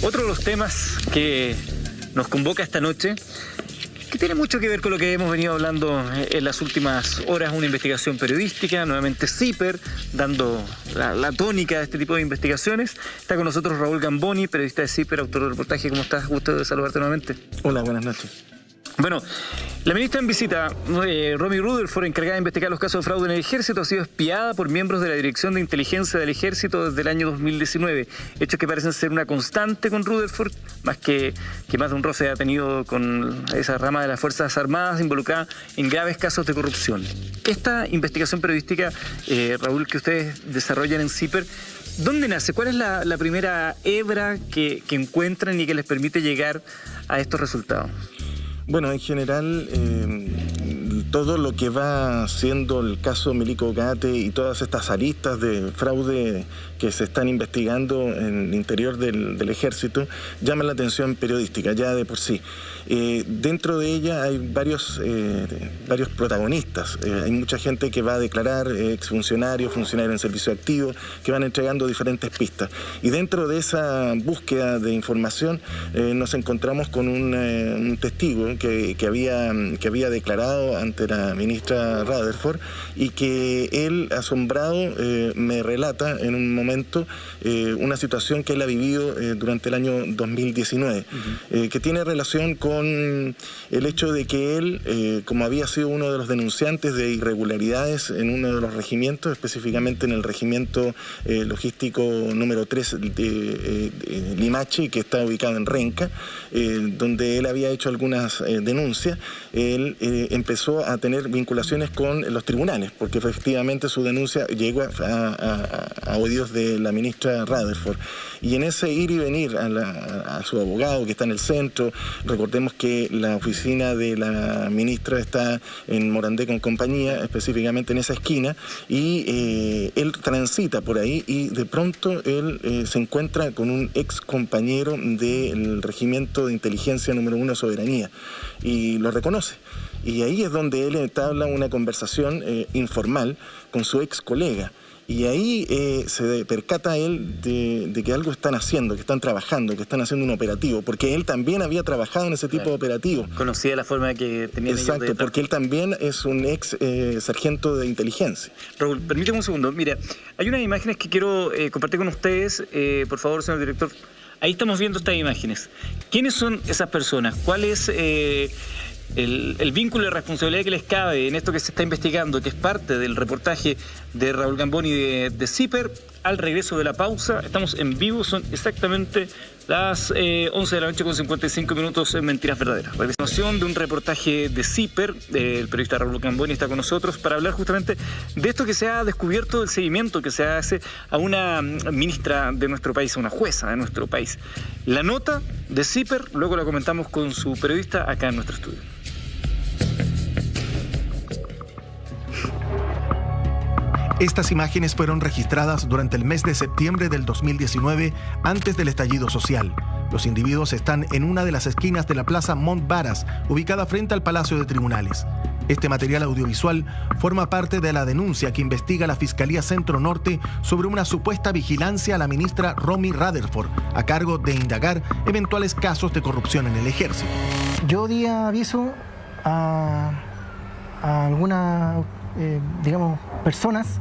Otro de los temas que nos convoca esta noche, que tiene mucho que ver con lo que hemos venido hablando en las últimas horas, una investigación periodística, nuevamente CIPER, dando la tónica de este tipo de investigaciones. Está con nosotros Raúl Gamboni, periodista de CIPER, autor del reportaje. ¿Cómo estás? Gusto de saludarte nuevamente. Hola, buenas noches. Bueno, la ministra en visita, Romy Rutherford, encargada de investigar los casos de fraude en el Ejército, ha sido espiada por miembros de la Dirección de Inteligencia del Ejército desde el año 2019. Hechos que parecen ser una constante con Rutherford, más que más de un roce ha tenido con esa rama de las Fuerzas Armadas involucrada en graves casos de corrupción. Esta investigación periodística, Raúl, que ustedes desarrollan en CIPER, ¿dónde nace? ¿Cuál es la primera hebra que encuentran y que les permite llegar a estos resultados? Bueno, en general, todo lo que va siendo el caso Milico Ocaate y todas estas aristas de fraude que se están investigando en el interior del Ejército llaman la atención periodística ya de por sí. Dentro de ella hay varios protagonistas. Hay mucha gente que va a declarar, exfuncionarios, funcionarios en servicio activo, que van entregando diferentes pistas. Y dentro de esa búsqueda de información nos encontramos con un testigo que había declarado ante la ministra Rutherford y que él, asombrado, me relata en un momento una situación que él ha vivido durante el año 2019, que tiene relación con el hecho de que él, como había sido uno de los denunciantes de irregularidades en uno de los regimientos, específicamente en el regimiento logístico número 3 de Limache, que está ubicado en Renca, donde él había hecho algunas denuncias, él empezó a tener vinculaciones con los tribunales, porque efectivamente su denuncia llegó a oídos de la ministra Rutherford. Y en ese ir y venir a su abogado que está en el centro, recordemos que la oficina de la ministra está en Morandé con compañía, específicamente en esa esquina, y él transita por ahí y de pronto él se encuentra con un ex compañero del Regimiento de Inteligencia número 1 Soberanía y lo reconoce. Y ahí es donde él entabla una conversación informal con su ex colega. Y ahí se percata él de que algo están haciendo, que están trabajando, que están haciendo un operativo, porque él también había trabajado en ese tipo de operativo. Conocía la forma que tenía. Exacto, porque él también es un ex sargento de inteligencia. Raúl, permíteme un segundo. Mira, hay unas imágenes que quiero compartir con ustedes. Por favor, señor director. Ahí estamos viendo estas imágenes. ¿Quiénes son esas personas? ¿Cuál es el vínculo de responsabilidad que les cabe en esto que se está investigando, que es parte del reportaje de Raúl Gamboni de CIPER? Al regreso de la pausa, estamos en vivo, son exactamente las 11 de la noche con 55 minutos en Mentiras Verdaderas. Revisión de un reportaje de CIPER, el periodista Raúl Gamboni está con nosotros para hablar justamente de esto que se ha descubierto, del seguimiento que se hace a una ministra de nuestro país, a una jueza de nuestro país. La nota de CIPER, luego la comentamos con su periodista acá en nuestro estudio. Estas imágenes fueron registradas durante el mes de septiembre del 2019, antes del estallido social. Los individuos están en una de las esquinas de la Plaza Montbaras, ubicada frente al Palacio de Tribunales. Este material audiovisual forma parte de la denuncia que investiga la Fiscalía Centro Norte sobre una supuesta vigilancia a la ministra Romy Rutherford, a cargo de indagar eventuales casos de corrupción en el Ejército. Yo di aviso a algunas, personas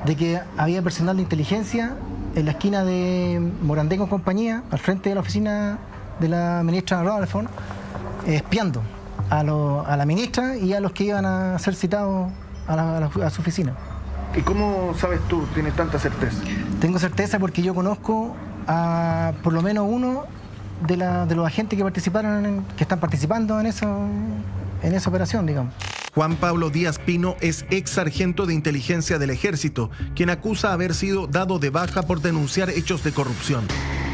de que había personal de inteligencia en la esquina de Morandé con compañía, al frente de la oficina de la ministra Rutherford, espiando a la ministra y a los que iban a ser citados a su oficina. ¿Y cómo sabes tú? ¿Tienes tanta certeza? Tengo certeza porque yo conozco a por lo menos uno de los agentes que están participando en esa operación, digamos. Juan Pablo Díaz Pino es ex sargento de inteligencia del Ejército, quien acusa haber sido dado de baja por denunciar hechos de corrupción.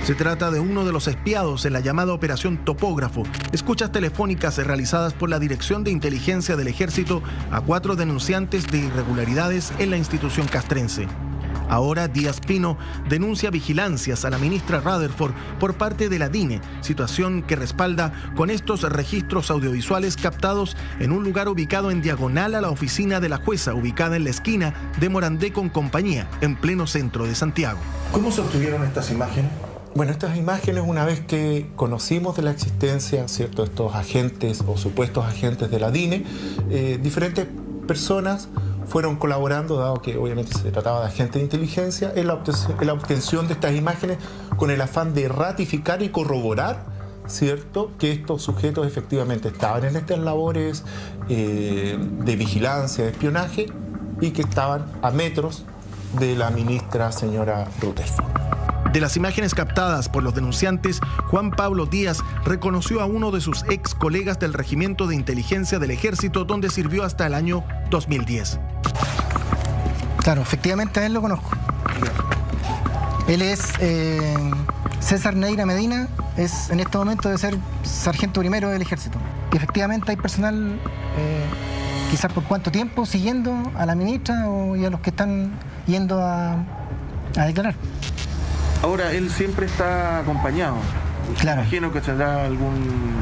Se trata de uno de los espiados en la llamada Operación Topógrafo, escuchas telefónicas realizadas por la Dirección de Inteligencia del Ejército a 4 denunciantes de irregularidades en la institución castrense. Ahora Díaz Pino denuncia vigilancias a la ministra Rutherford por parte de la DINE, situación que respalda con estos registros audiovisuales captados en un lugar ubicado en diagonal a la oficina de la jueza, ubicada en la esquina de Morandé con compañía, en pleno centro de Santiago. ¿Cómo se obtuvieron estas imágenes? Bueno, estas imágenes, una vez que conocimos de la existencia, ¿cierto?, de estos agentes o supuestos agentes de la DINE, diferentes personas fueron colaborando, dado que obviamente se trataba de agentes de inteligencia, en la obtención de estas imágenes con el afán de ratificar y corroborar, ¿cierto?, que estos sujetos efectivamente estaban en estas labores de vigilancia, de espionaje, y que estaban a metros de la ministra señora Rutherford. De las imágenes captadas por los denunciantes, Juan Pablo Díaz reconoció a uno de sus ex colegas del Regimiento de Inteligencia del Ejército, donde sirvió hasta el año 2010. Claro, efectivamente a él lo conozco. Él es César Neira Medina, en este momento de ser sargento primero del Ejército. Y efectivamente hay personal, quizás por cuánto tiempo, siguiendo a la ministra y a los que están yendo a declarar. Ahora, él siempre está acompañado. Claro. Imagino que tendrá algún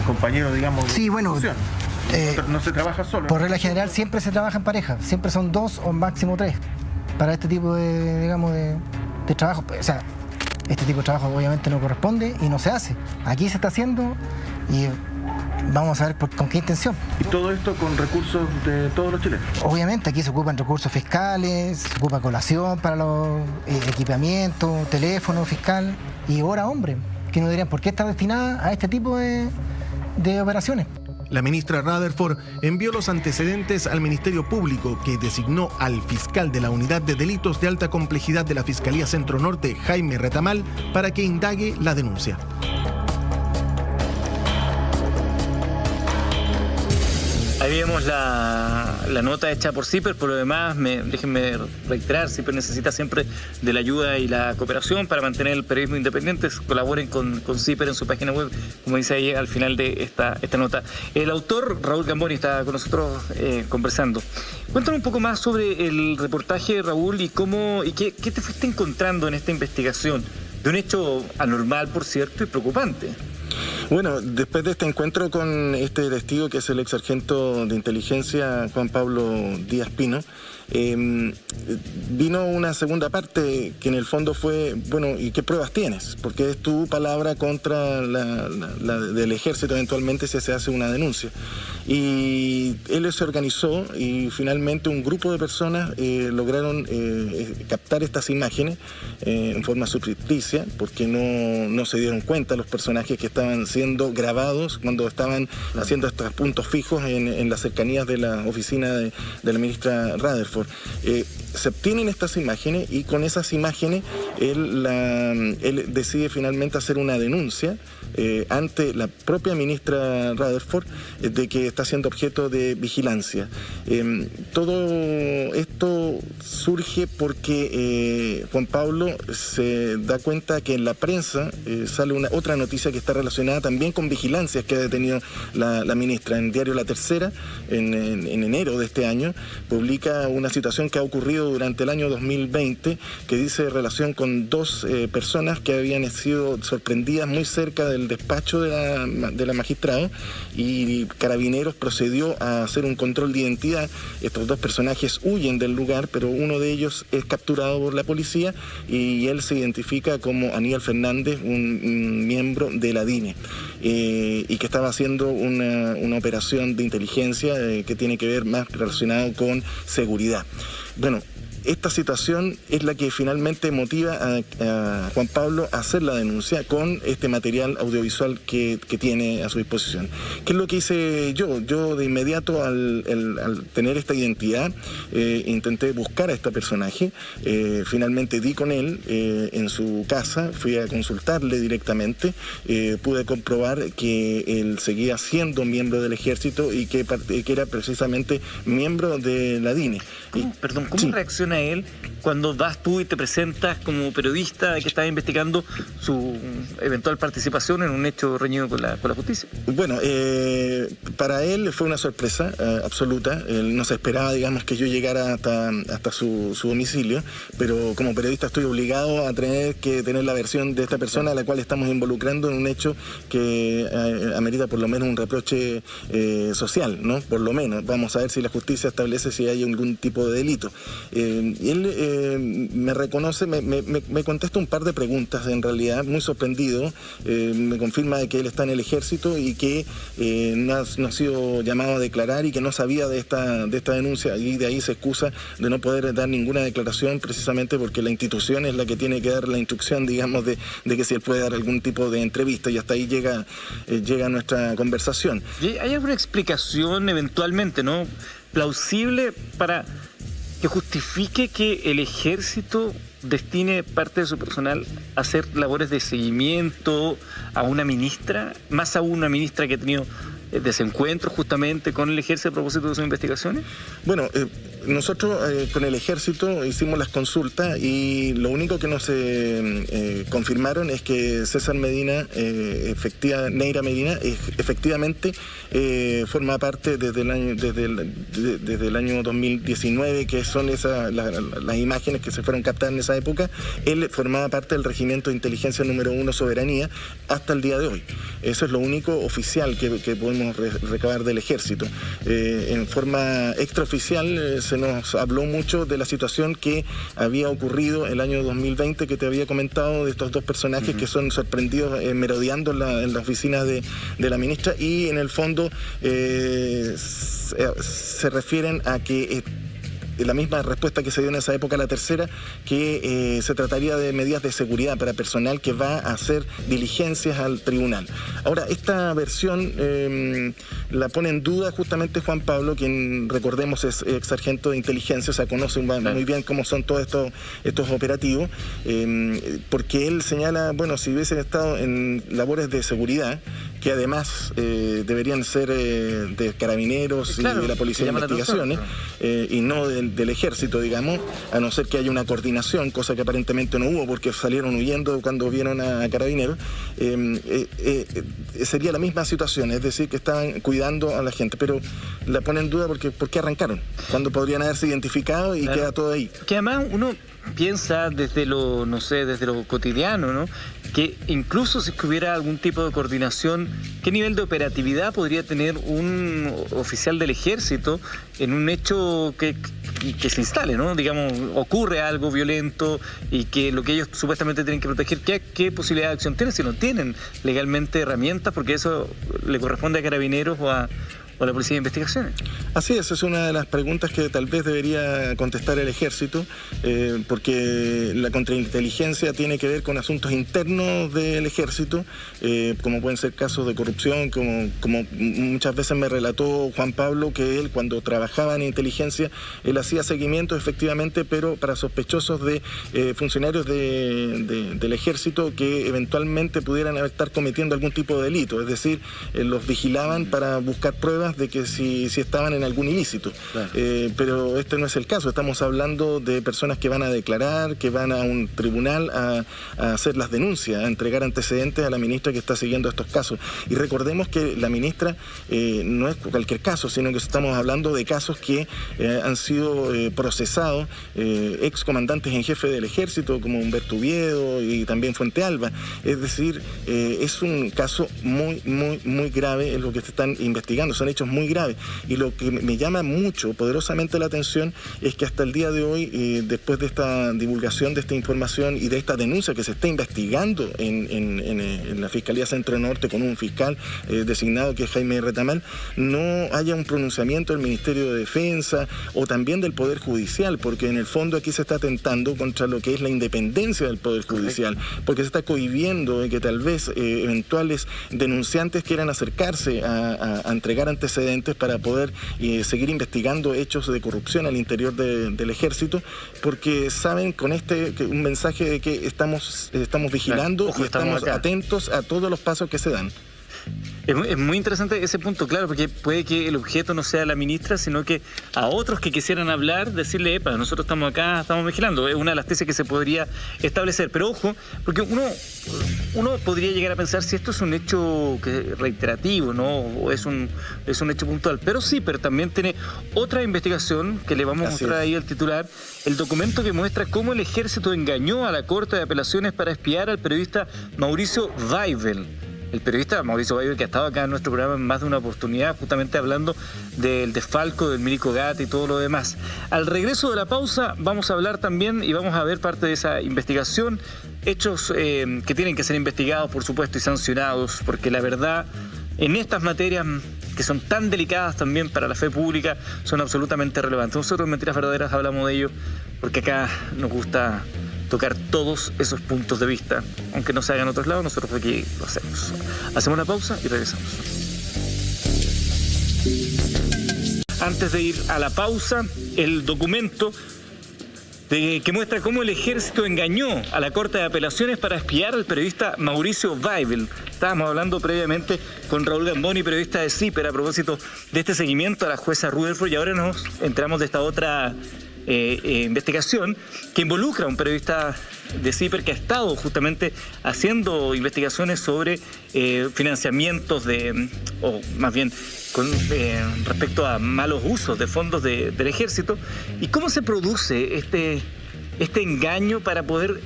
compañero, digamos. Sí, bueno. No se trabaja solo. Por regla general siempre se trabaja en pareja. Siempre son 2 o máximo 3 para este tipo de, digamos, de trabajo. O sea, este tipo de trabajo obviamente no corresponde y no se hace. Aquí se está haciendo y vamos a ver con qué intención. ¿Y todo esto con recursos de todos los chilenos? Obviamente aquí se ocupan recursos fiscales, se ocupa colación para los equipamientos, teléfono fiscal y hora hombre, que no dirían por qué está destinada a este tipo de operaciones. La ministra Rutherford envió los antecedentes al Ministerio Público, que designó al fiscal de la Unidad de Delitos de Alta Complejidad de la Fiscalía Centro Norte, Jaime Retamal, para que indague la denuncia. Ahí vemos la nota hecha por CIPER. Por lo demás, déjenme reiterar, CIPER necesita siempre de la ayuda y la cooperación para mantener el periodismo independiente. Colaboren con CIPER en su página web, como dice ahí al final de esta nota. El autor, Raúl Gamboni, está con nosotros conversando. Cuéntanos un poco más sobre el reportaje, Raúl, y qué te fuiste encontrando en esta investigación de un hecho anormal, por cierto, y preocupante. Bueno, después de este encuentro con este testigo, que es el ex sargento de inteligencia Juan Pablo Díaz Pino, vino una segunda parte que en el fondo fue, bueno, ¿y qué pruebas tienes? Porque es tu palabra contra la del ejército eventualmente si se hace una denuncia. Y él se organizó y finalmente un grupo de personas lograron captar estas imágenes en forma subrepticia, porque no se dieron cuenta los personajes que estaban siendo grabados cuando estaban haciendo estos puntos fijos en las cercanías de la oficina de la ministra Rutherford. Se obtienen estas imágenes y con esas imágenes él decide finalmente hacer una denuncia ante la propia ministra Rutherford de que está siendo objeto de vigilancia. Todo esto surge porque Juan Pablo se da cuenta que en la prensa sale otra noticia que está relacionada también con vigilancias que ha detenido la ministra. En diario La Tercera, en enero de este año, publica una situación que ha ocurrido durante el año 2020 que dice relación con 2 personas que habían sido sorprendidas muy cerca del despacho de la magistrada, y Carabineros procedió a hacer un control de identidad. Estos 2 personajes huyen del lugar, pero uno de ellos es capturado por la policía y él se identifica como Aníbal Fernández, un miembro de la DINE, y que estaba haciendo una operación de inteligencia que tiene que ver más relacionado con seguridad. Bueno, esta situación es la que finalmente motiva a Juan Pablo a hacer la denuncia con este material audiovisual que tiene a su disposición. ¿Qué es lo que hice yo? Yo de inmediato al tener esta identidad intenté buscar a este personaje, finalmente di con él en su casa, fui a consultarle directamente, pude comprobar que él seguía siendo miembro del ejército y que era precisamente miembro de la DINE. ¿Cómo reacciona él cuando vas tú y te presentas como periodista que está investigando su eventual participación en un hecho reñido con la justicia? Bueno, para él fue una sorpresa absoluta. Él no se esperaba, digamos, que yo llegara hasta su domicilio, pero como periodista estoy obligado a tener que tener la versión de esta persona a la cual estamos involucrando en un hecho que amerita por lo menos un reproche social, ¿no? Por lo menos. Vamos a ver si la justicia establece si hay algún tipo de delito. Él me reconoce, me contesta un par de preguntas, en realidad, muy sorprendido. Me confirma de que él está en el ejército y que no ha sido llamado a declarar y que no sabía de esta denuncia, y de ahí se excusa de no poder dar ninguna declaración, precisamente porque la institución es la que tiene que dar la instrucción, digamos, de que si él puede dar algún tipo de entrevista, y hasta ahí llega nuestra conversación. ¿Y hay alguna explicación eventualmente, no, plausible para que justifique que el ejército destine parte de su personal a hacer labores de seguimiento a una ministra, más aún una ministra que ha tenido desencuentros justamente con el ejército a propósito de sus investigaciones? Bueno, nosotros con el ejército hicimos las consultas y lo único que nos confirmaron es que César Medina, Neira Medina, efectivamente forma parte desde el año 2019, que son las imágenes que se fueron captadas en esa época. Él formaba parte del Regimiento de Inteligencia número 1 Soberanía hasta el día de hoy. Eso es lo único oficial que podemos recabar del ejército. En forma extraoficial se nos habló mucho de la situación que había ocurrido el año 2020, que te había comentado, de estos dos personajes que son sorprendidos merodeando en la oficina de la ministra, y en el fondo se refieren a que la misma respuesta que se dio en esa época, la tercera, que se trataría de medidas de seguridad para personal que va a hacer diligencias al tribunal. Ahora, esta versión la pone en duda justamente Juan Pablo, quien, recordemos, es ex sargento de inteligencia, o sea, conoce muy bien cómo son todos estos operativos, porque él señala, bueno, si hubiesen estado en labores de seguridad, que además deberían ser de carabineros y de la Policía de Investigaciones, y no del ejército, digamos, a no ser que haya una coordinación, cosa que aparentemente no hubo porque salieron huyendo cuando vieron a carabineros, sería la misma situación, es decir, que estaban cuidando a la gente, pero la pone en duda porque ¿por qué arrancaron? Cuando podrían haberse identificado y queda todo ahí. Que además uno piensa desde lo cotidiano, ¿no?, que incluso si hubiera algún tipo de coordinación, ¿qué nivel de operatividad podría tener un oficial del ejército en un hecho que se instale, ¿no? Digamos, ocurre algo violento y que lo que ellos supuestamente tienen que proteger, ¿qué posibilidad de acción tienen si no tienen legalmente herramientas? Porque eso le corresponde a Carabineros o a la Policía de Investigaciones. Así es una de las preguntas que tal vez debería contestar el ejército, porque la contrainteligencia tiene que ver con asuntos internos del ejército, como pueden ser casos de corrupción, como muchas veces me relató Juan Pablo, que él, cuando trabajaba en inteligencia, él hacía seguimiento efectivamente, pero para sospechosos de funcionarios del ejército que eventualmente pudieran estar cometiendo algún tipo de delito, es decir, los vigilaban para buscar pruebas de que si estaban en algún ilícito. Claro. Pero este no es el caso. Estamos hablando de personas que van a declarar, que van a un tribunal a hacer las denuncias, a entregar antecedentes a la ministra que está siguiendo estos casos. Y recordemos que la ministra no es cualquier caso, sino que estamos hablando de casos que han sido procesados ex comandantes en jefe del ejército, como Humberto Oviedo y también Fuente Alba. Es decir, es un caso muy, muy, muy grave en lo que se están investigando. Son hechos muy graves, y lo que me llama mucho, poderosamente la atención, es que hasta el día de hoy, después de esta divulgación de esta información y de esta denuncia que se está investigando en la Fiscalía Centro Norte con un fiscal designado que es Jaime Retamal, no haya un pronunciamiento del Ministerio de Defensa o también del Poder Judicial, porque en el fondo aquí se está atentando contra lo que es la independencia del Poder Judicial, porque se está cohibiendo de que tal vez eventuales denunciantes quieran acercarse a entregar antecedentes para poder seguir investigando hechos de corrupción al interior del ejército, porque saben con un mensaje de que estamos vigilando y estamos atentos a todos los pasos que se dan. Es muy interesante ese punto, claro, porque puede que el objeto no sea la ministra, sino que a otros que quisieran hablar, decirle, epa, nosotros estamos acá, estamos vigilando. Es una de las tesis que se podría establecer. Pero ojo, porque uno podría llegar a pensar si esto es un hecho reiterativo, ¿no? O es un hecho puntual. Pero también tiene otra investigación que le vamos a mostrar ahí al titular, el documento que muestra cómo el ejército engañó a la Corte de Apelaciones para espiar al periodista Mauricio Weibel. el periodista Mauricio Weibel, que ha estado acá en nuestro programa en más de una oportunidad, justamente hablando del desfalco del Milico Gatti y todo lo demás. Al regreso de la pausa vamos a hablar también y vamos a ver parte de esa investigación, hechos que tienen que ser investigados, por supuesto, y sancionados, porque la verdad, en estas materias que son tan delicadas también para la fe pública, son absolutamente relevantes. Nosotros en Mentiras Verdaderas hablamos de ello porque acá nos gusta tocar todos esos puntos de vista. Aunque no se hagan en otros lados, nosotros aquí lo hacemos. Hacemos una pausa y regresamos. Antes de ir a la pausa, el documento que muestra cómo el ejército engañó a la Corte de Apelaciones para espiar al periodista Mauricio Weibel. Estábamos hablando previamente con Raúl Gamboni, periodista de CIPER, a propósito de este seguimiento a la jueza Rutherford, y ahora nos entramos de esta otra investigación que involucra a un periodista de CIPER que ha estado justamente haciendo investigaciones sobre financiamientos o más bien con respecto a malos usos de fondos del ejército, y cómo se produce este engaño para poder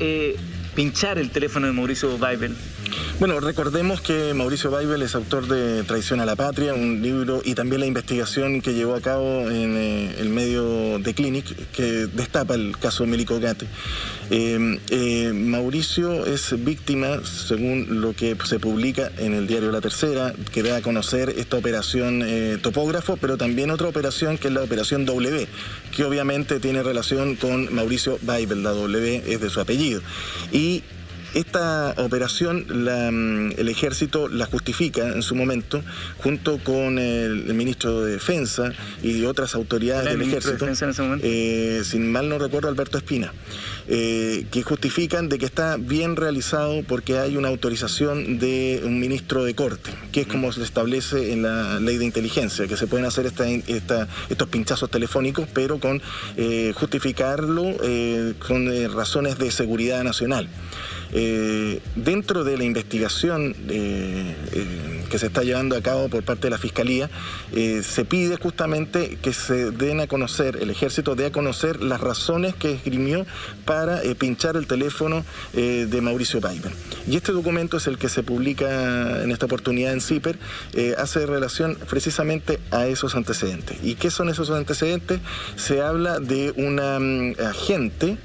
pinchar el teléfono de Mauricio Weibel. Bueno, recordemos que Mauricio Weibel es autor de Traición a la Patria, un libro, y también la investigación que llevó a cabo en el medio The Clinic, que destapa el caso Milico Gatti. Mauricio es víctima, según lo que se publica en el diario La Tercera, que da a conocer esta operación Topógrafo, pero también otra operación que es la operación W, que obviamente tiene relación con Mauricio Weibel. La W es de su apellido. Y esta operación el ejército la justifica en su momento junto con el ministro de Defensa y otras autoridades del ejército, de en ese momento? Sin mal no recuerdo, Alberto Espina, que justifican de que está bien realizado porque hay una autorización de un ministro de corte, que es como se establece en la ley de inteligencia, que se pueden hacer estos pinchazos telefónicos, pero con justificarlo con razones de seguridad nacional. Dentro de la investigación que se está llevando a cabo por parte de la Fiscalía, se pide justamente que se den a conocer, el ejército dé a conocer las razones que esgrimió para pinchar el teléfono de Mauricio Weibel. Y este documento es el que se publica en esta oportunidad en CIPER, hace relación precisamente a esos antecedentes. ¿Y qué son esos antecedentes? Se habla de un agente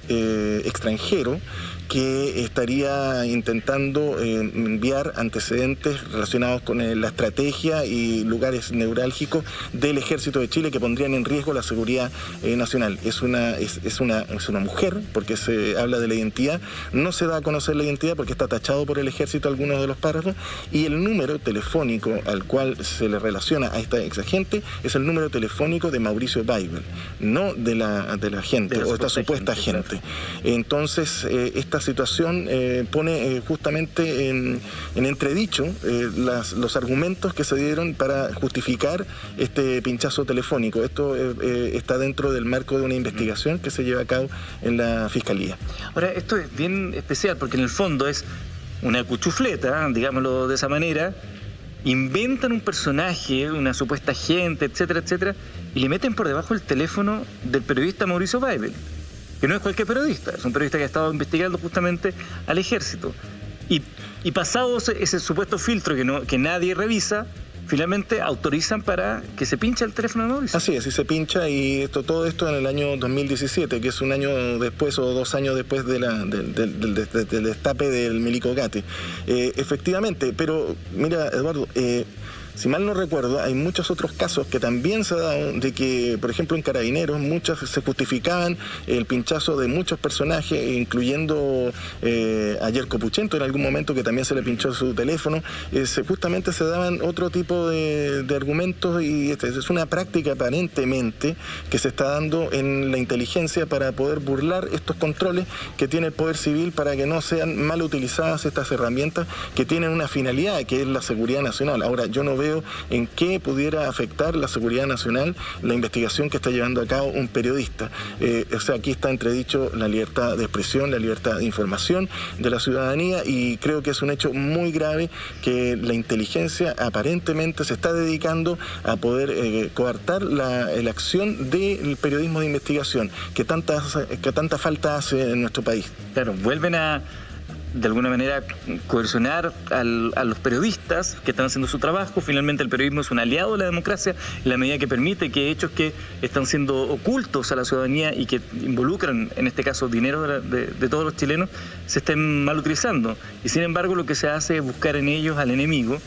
extranjero que estaría intentando enviar antecedentes relacionados con la estrategia y lugares neurálgicos del Ejército de Chile que pondrían en riesgo la seguridad nacional. Es una mujer, porque se habla de la identidad, no se da a conocer la identidad porque está tachado por el Ejército algunos de los párrafos, y el número telefónico al cual se le relaciona a esta exagente es el número telefónico de Mauricio Weibel, no de la agente o esta supuesta agente. Entonces, esta situación pone justamente en entredicho los argumentos que se dieron para justificar este pinchazo telefónico. Esto está dentro del marco de una investigación que se lleva a cabo en la Fiscalía. Ahora, esto es bien especial porque en el fondo es una cuchufleta, digámoslo de esa manera. Inventan un personaje, una supuesta agente, etcétera, etcétera, y le meten por debajo el teléfono del periodista Mauricio Weibel, que no es cualquier periodista, es un periodista que ha estado investigando justamente al ejército. Y pasado ese supuesto filtro que nadie revisa, finalmente autorizan para que se pinche el teléfono de Mauricio. Así es, y se pincha, y todo esto en el año 2017, que es un año después o 2 años después del destape del Milico Gatti. Efectivamente, pero mira, Eduardo, si mal no recuerdo, hay muchos otros casos que también se ha dado de que, por ejemplo, en Carabineros, muchos se justificaban el pinchazo de muchos personajes, incluyendo a Yerko Puchento en algún momento, que también se le pinchó su teléfono. Justamente se daban otro tipo de argumentos, y es una práctica aparentemente que se está dando en la inteligencia para poder burlar estos controles que tiene el Poder Civil, para que no sean mal utilizadas estas herramientas que tienen una finalidad, que es la seguridad nacional. Ahora, yo no veo en qué pudiera afectar la seguridad nacional la investigación que está llevando a cabo un periodista. O sea, aquí está entredicho la libertad de expresión, la libertad de información de la ciudadanía, y creo que es un hecho muy grave que la inteligencia aparentemente se está dedicando a poder coartar la acción del periodismo de investigación que tanta falta hace en nuestro país. Claro, vuelven a de alguna manera coercionar a los periodistas que están haciendo su trabajo. Finalmente el periodismo es un aliado de la democracia en la medida que permite que hechos que están siendo ocultos a la ciudadanía y que involucran, en este caso, dinero de todos los chilenos, se estén mal utilizando. Y sin embargo lo que se hace es buscar en ellos al enemigo.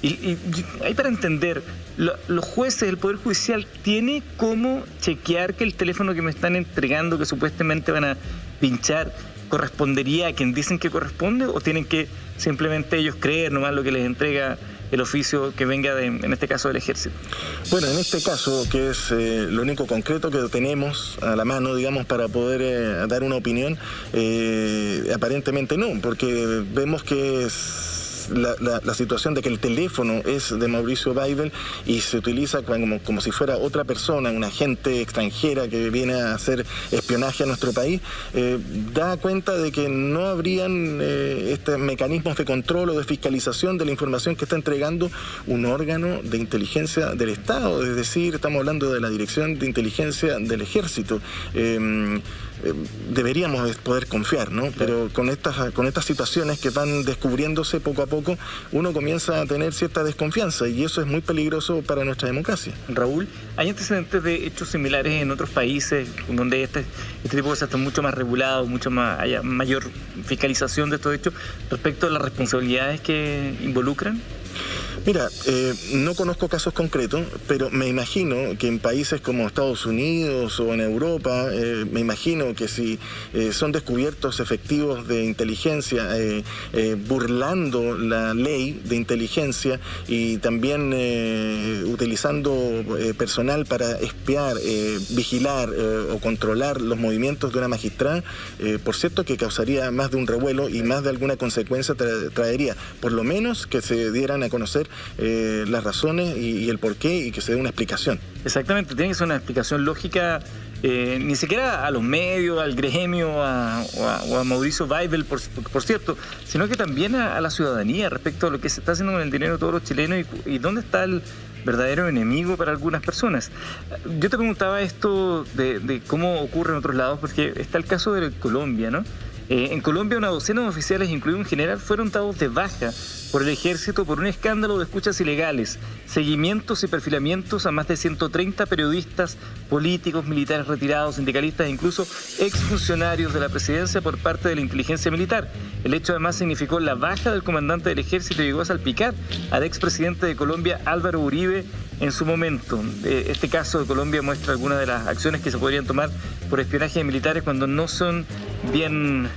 Y ahí para entender, los jueces, el Poder Judicial, ¿tiene cómo chequear que el teléfono que me están entregando, que supuestamente van a pinchar, correspondería a quien dicen que corresponde, o tienen que simplemente ellos creer nomás lo que les entrega el oficio que venga en este caso del Ejército? Bueno, en este caso, que es lo único concreto que tenemos a la mano, digamos, para poder dar una opinión, aparentemente no, porque vemos que es la situación de que el teléfono es de Mauricio Weibel y se utiliza como si fuera otra persona, un agente extranjera que viene a hacer espionaje a nuestro país, da cuenta de que no habrían estos mecanismos de control o de fiscalización de la información que está entregando un órgano de inteligencia del Estado, es decir, estamos hablando de la Dirección de Inteligencia del Ejército. Deberíamos poder confiar, ¿no? Pero con estas situaciones que van descubriéndose poco a poco, uno comienza a tener cierta desconfianza y eso es muy peligroso para nuestra democracia. Raúl, ¿hay antecedentes de hechos similares en otros países donde este tipo de cosas están mucho más regulados, haya mayor fiscalización de estos hechos respecto a las responsabilidades que involucran? Mira, no conozco casos concretos, pero me imagino que en países como Estados Unidos o en Europa, me imagino que si son descubiertos efectivos de inteligencia burlando la ley de inteligencia y también utilizando personal para espiar, vigilar o controlar los movimientos de una magistrada, por cierto que causaría más de un revuelo y más de alguna consecuencia traería, por lo menos que se dieran a conocer las razones y el porqué y que se dé una explicación. Exactamente, tiene que ser una explicación lógica, ni siquiera a los medios, al gremio o a Mauricio Weibel, por cierto, sino que también a la ciudadanía respecto a lo que se está haciendo con el dinero de todos los chilenos y dónde está el verdadero enemigo para algunas personas. Yo te preguntaba esto de cómo ocurre en otros lados, porque está el caso de Colombia, ¿no? En Colombia, una docena de oficiales, incluido un general, fueron dados de baja por el Ejército por un escándalo de escuchas ilegales, seguimientos y perfilamientos a más de 130 periodistas, políticos, militares retirados, sindicalistas e incluso exfuncionarios de la presidencia por parte de la inteligencia militar. El hecho además significó la baja del comandante del Ejército y llegó a salpicar al expresidente de Colombia, Álvaro Uribe, en su momento. Este caso de Colombia muestra algunas de las acciones que se podrían tomar por espionaje de militares cuando no son bien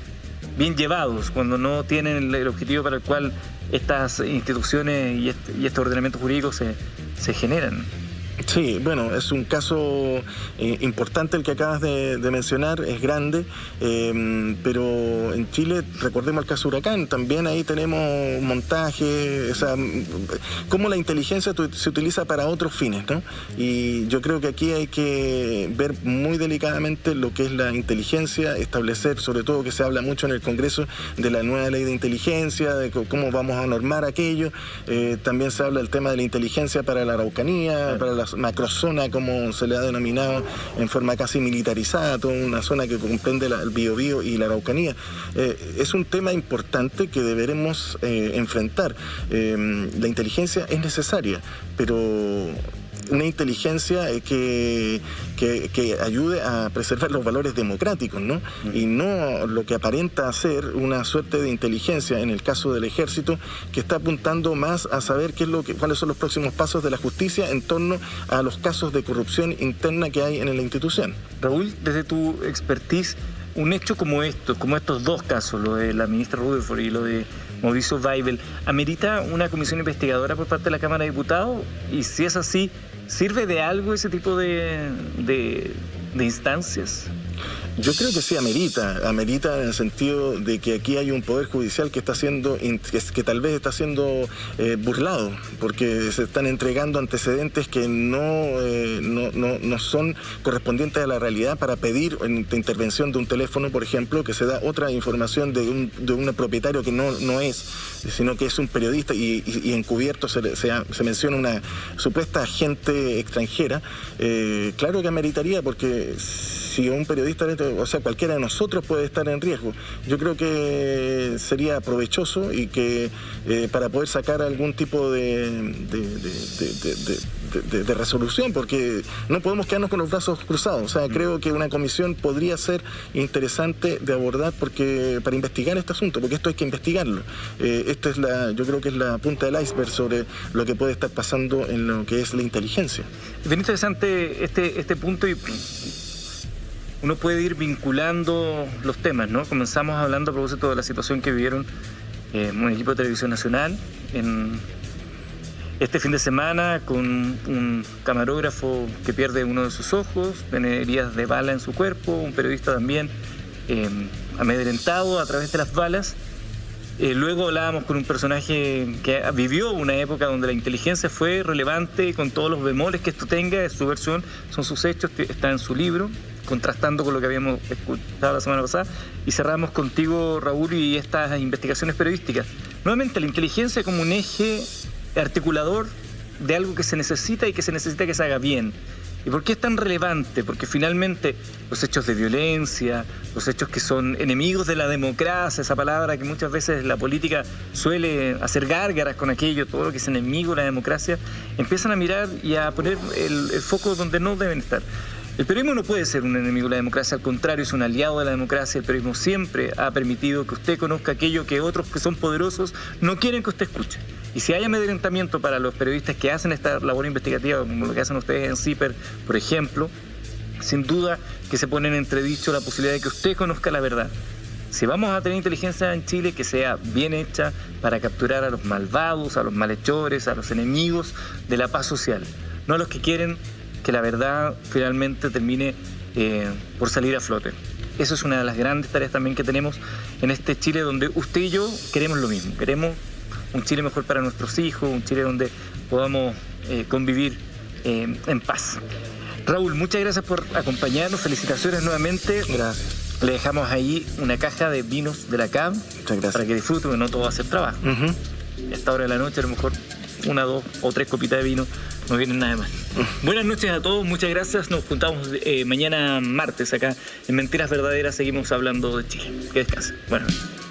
llevados, cuando no tienen el objetivo para el cual estas instituciones y este ordenamiento jurídico se generan. Sí, bueno, es un caso importante el que acabas de mencionar, es grande, pero en Chile, recordemos el caso Huracán, también ahí tenemos un montaje, o sea, cómo la inteligencia se utiliza para otros fines, ¿no? Y yo creo que aquí hay que ver muy delicadamente lo que es la inteligencia, establecer, sobre todo que se habla mucho en el Congreso de la nueva ley de inteligencia, de cómo vamos a normar aquello, también se habla del tema de la inteligencia para la Araucanía, para la macrozona, como se le ha denominado en forma casi militarizada, toda una zona que comprende el Biobío y la Araucanía. Es un tema importante que deberemos enfrentar. La inteligencia es necesaria, pero una inteligencia que ayude a preservar los valores democráticos, ¿no? Y no lo que aparenta ser una suerte de inteligencia, en el caso del Ejército, que está apuntando más a saber cuáles son los próximos pasos de la justicia en torno a los casos de corrupción interna que hay en la institución. Raúl, desde tu expertise, un hecho como estos dos casos, lo de la ministra Rutherford y lo de Mauricio Weibel, ¿amerita una comisión investigadora por parte de la Cámara de Diputados? Y si es así, ¿sirve de algo ese tipo de instancias? Yo creo que sí amerita en el sentido de que aquí hay un poder judicial que está siendo, que tal vez está siendo burlado, porque se están entregando antecedentes que no son correspondientes a la realidad para pedir intervención de un teléfono, por ejemplo, que se da otra información de un propietario que no es, sino que es un periodista y encubierto se menciona una supuesta agente extranjera. Claro que ameritaría, porque si un periodista, o sea, cualquiera de nosotros puede estar en riesgo. Yo creo que sería provechoso y que para poder sacar algún tipo de resolución, porque no podemos quedarnos con los brazos cruzados. O sea, creo que una comisión podría ser interesante de abordar para investigar este asunto, porque esto hay que investigarlo. Esto es yo creo que es la punta del iceberg sobre lo que puede estar pasando en lo que es la inteligencia. Es bien interesante este punto y uno puede ir vinculando los temas, ¿no? Comenzamos hablando a propósito de la situación que vivieron un equipo de televisión nacional en este fin de semana con un camarógrafo que pierde uno de sus ojos, tiene heridas de bala en su cuerpo, un periodista también amedrentado a través de las balas. Luego hablábamos con un personaje que vivió una época donde la inteligencia fue relevante con todos los bemoles que esto tenga, es su versión, son sus hechos, está en su libro, contrastando con lo que habíamos escuchado la semana pasada. Y cerramos contigo, Raúl, y estas investigaciones periodísticas. Nuevamente, la inteligencia como un eje articulador de algo que se necesita y que se necesita que se haga bien. ¿Y por qué es tan relevante? Porque finalmente los hechos de violencia, los hechos que son enemigos de la democracia, esa palabra que muchas veces la política suele hacer gárgaras con aquello, todo lo que es enemigo de la democracia, empiezan a mirar y a poner el foco donde no deben estar. El periodismo no puede ser un enemigo de la democracia, al contrario, es un aliado de la democracia. El periodismo siempre ha permitido que usted conozca aquello que otros que son poderosos no quieren que usted escuche. Y si hay amedrentamiento para los periodistas que hacen esta labor investigativa, como lo que hacen ustedes en CIPER, por ejemplo, sin duda que se pone en entredicho la posibilidad de que usted conozca la verdad. Si vamos a tener inteligencia en Chile, que sea bien hecha para capturar a los malvados, a los malhechores, a los enemigos de la paz social, no a los que quieren que la verdad finalmente termine por salir a flote. Eso es una de las grandes tareas también que tenemos en este Chile donde usted y yo queremos lo mismo. Queremos un Chile mejor para nuestros hijos, un Chile donde podamos convivir en paz. Raúl, muchas gracias por acompañarnos, felicitaciones nuevamente. Gracias. Le dejamos ahí una caja de vinos de la CAB. Muchas gracias. Para que disfruten, porque no todo va a ser trabajo. A esta hora de la noche a lo mejor 1, 2 o 3 copitas de vino no vienen nada más. Buenas noches a todos, muchas gracias. Nos juntamos mañana martes acá en Mentiras Verdaderas. Seguimos hablando de Chile. Que descansen. Buenas noches.